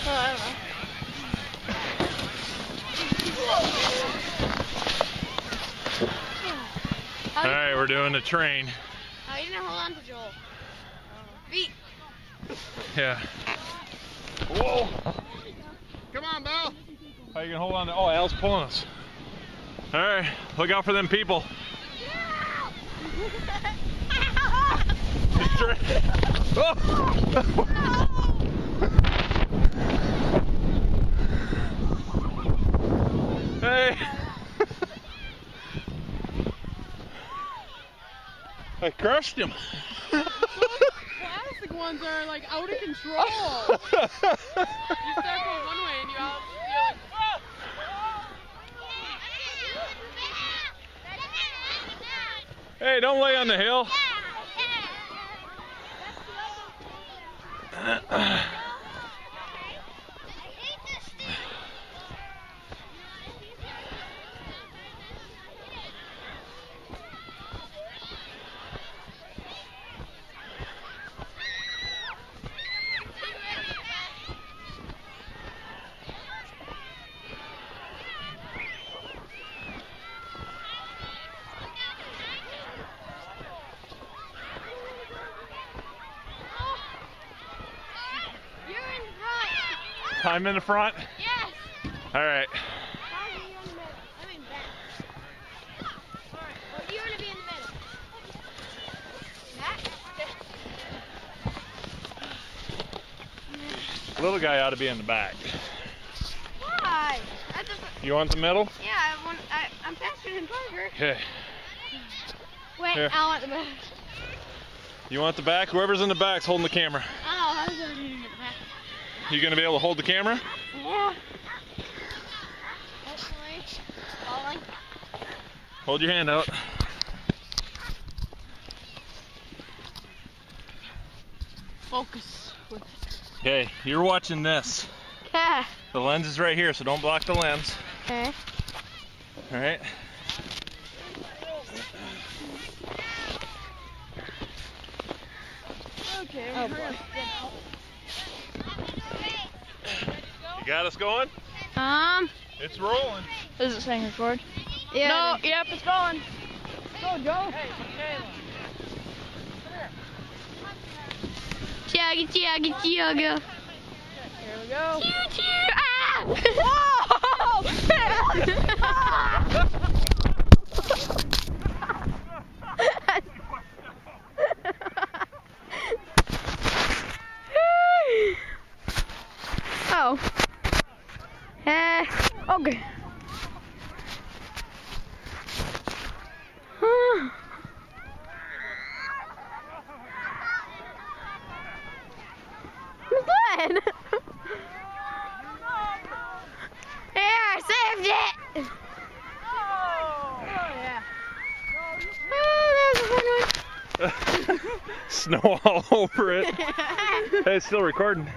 I don't know. Alright, we're doing the train. How are you gonna hold on to Joel? Feet. Yeah. Whoa! Come on, Belle! How you gonna hold on to? Oh, Al's pulling us. Alright, look out for them people. Oh. Hey! I crushed him. Those plastic ones are like out of control. You start going one way and you're like, Hey, don't lay on the hill. I'm in the front? Yes. All right. I'm in back. Well, you're gonna be in the middle. Little guy ought to be in the back. Why? You want the middle? Yeah, I'm faster than Parker. Okay. Wait, Here. I want the back. You want the back? Whoever's in the back's holding the camera. Oh, I was already in the back. You gonna be able to hold the camera? Yeah. Hopefully. Falling. Hold your hand out. focus with it. Okay, you're watching this. Okay. The lens is right here, so don't block the lens. Okay. All right. Okay. Oh, boy. You got us going? It's rolling. Is it saying record? Yeah. No, yep, it's going. Go, Joe. Hey, Chugga, chugga, chugga. here we go. Choo choo. Ah! Oh. Okay. Glenn! Yeah, I saved it! Oh, yeah. Oh, that was a fun one. Snow all over it. Hey, it's still recording.